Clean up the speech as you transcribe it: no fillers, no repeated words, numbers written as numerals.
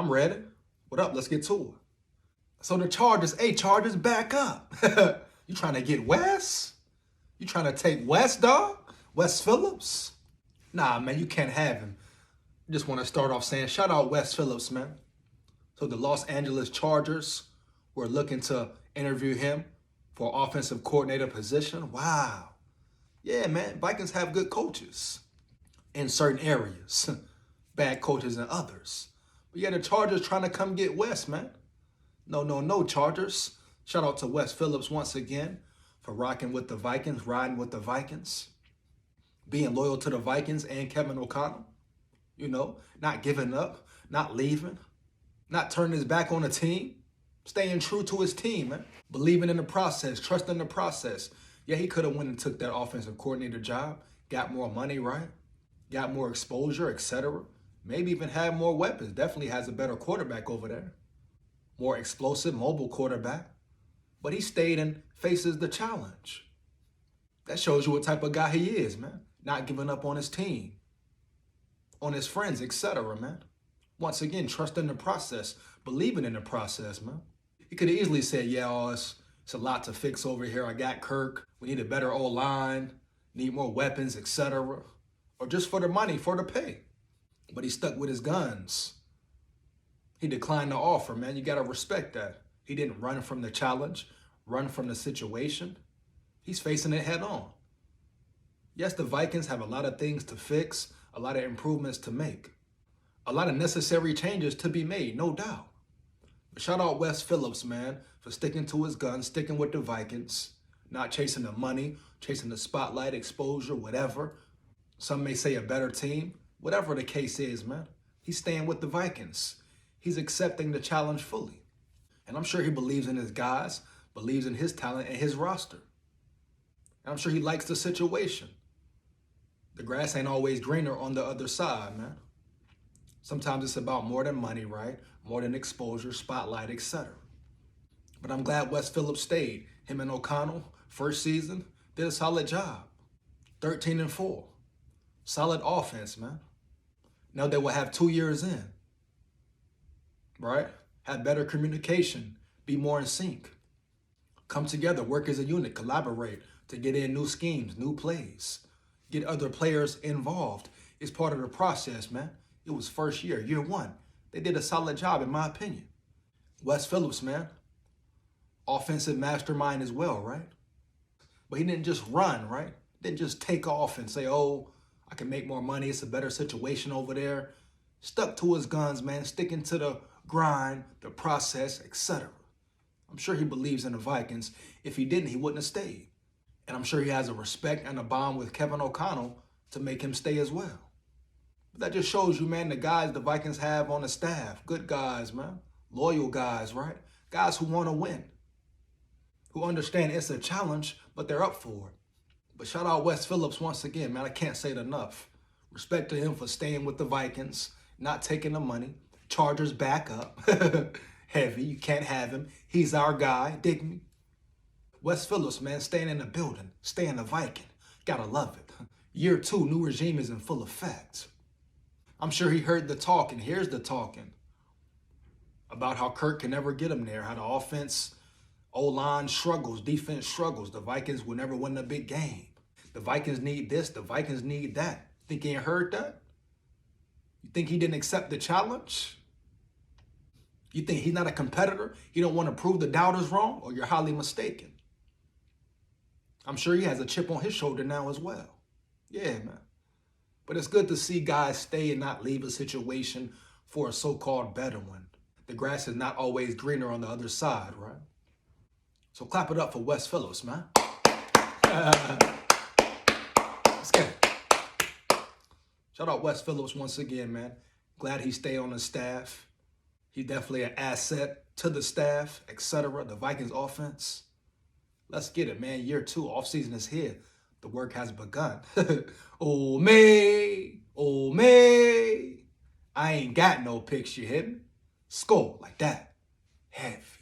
I'm ready. What up? Let's get to it. So the Chargers, Chargers, back up. You trying to get Wes? You trying to take Wes, dog? Wes Phillips? Nah, man, you can't have him. I just want to start off saying, shout out Wes Phillips, man. So the Los Angeles Chargers were looking to interview him for offensive coordinator position. Wow. Yeah, man, Vikings have good coaches in certain areas. Bad coaches in others. But yeah, the Chargers trying to come get Wes, man. No, Chargers. Shout out to Wes Phillips once again for rocking with the Vikings, riding with the Vikings, being loyal to the Vikings and Kevin O'Connell. You know, not giving up, not leaving, not turning his back on the team, staying true to his team, man. Believing in the process, trusting the process. Yeah, he could have went and took that offensive coordinator job, got more money, right? Got more exposure, etc. Maybe even had more weapons. Definitely has a better quarterback over there. More explosive, mobile quarterback. But he stayed and faces the challenge. That shows you what type of guy he is, man. Not giving up on his team, on his friends, etc., man. Once again, trusting the process, believing in the process, man. He could have easily said, yeah, it's a lot to fix over here. I got Kirk. We need a better O-line, need more weapons, etc. Or just for the money, for the pay. But he stuck with his guns. He declined the offer, man. You got to respect that. He didn't run from the challenge, run from the situation. He's facing it head on. Yes, the Vikings have a lot of things to fix, a lot of improvements to make, a lot of necessary changes to be made, no doubt. But shout out Wes Phillips, man, for sticking to his guns, sticking with the Vikings, not chasing the money, chasing the spotlight, exposure, whatever. Some may say a better team. Whatever the case is, man, he's staying with the Vikings. He's accepting the challenge fully. And I'm sure he believes in his guys, believes in his talent and his roster. And I'm sure he likes the situation. The grass ain't always greener on the other side, man. Sometimes it's about more than money, right? More than exposure, spotlight, etc. But I'm glad Wes Phillips stayed. Him and O'Connell, first season, did a solid job. 13-4. Solid offense, man. Now they will have 2 years in, right? Have better communication, be more in sync. Come together, work as a unit, collaborate to get in new schemes, new plays. Get other players involved. It's part of the process, man. It was first year, year one. They did a solid job, in my opinion. Wes Phillips, man. Offensive mastermind as well, right? But he didn't just run, right? Didn't just take off and say, oh, I can make more money. It's a better situation over there. Stuck to his guns, man. Sticking to the grind, the process, etc. I'm sure he believes in the Vikings. If he didn't, he wouldn't have stayed. And I'm sure he has a respect and a bond with Kevin O'Connell to make him stay as well. But that just shows you, man, the guys the Vikings have on the staff. Good guys, man. Loyal guys, right? Guys who want to win. Who understand it's a challenge, but they're up for it. But shout out Wes Phillips once again, man. I can't say it enough. Respect to him for staying with the Vikings, not taking the money. Chargers back up. Heavy. You can't have him. He's our guy. Dig me? Wes Phillips, man, staying in the building, staying the Viking. Gotta love it. Year 2, new regime is in full effect. I'm sure he heard the talking, hears the talking about how Kirk can never get him there, how the offense, O-line struggles, defense struggles. The Vikings will never win a big game. The Vikings need this, the Vikings need that. Think he ain't heard that? You think he didn't accept the challenge? You think he's not a competitor? He don't want to prove the doubters wrong? Or you're highly mistaken. I'm sure he has a chip on his shoulder now as well. Yeah, man. But it's good to see guys stay and not leave a situation for a so-called better one. The grass is not always greener on the other side, right? So clap it up for Wes Phillips, man. Let's get it. Shout out Wes Phillips once again, man. Glad he stayed on the staff. He's definitely an asset to the staff, etc. The Vikings offense. Let's get it, man. Year 2, offseason is here. The work has begun. Oh, me. Oh, me. I ain't got no picture, you hear me? SKOL like that. Heavy.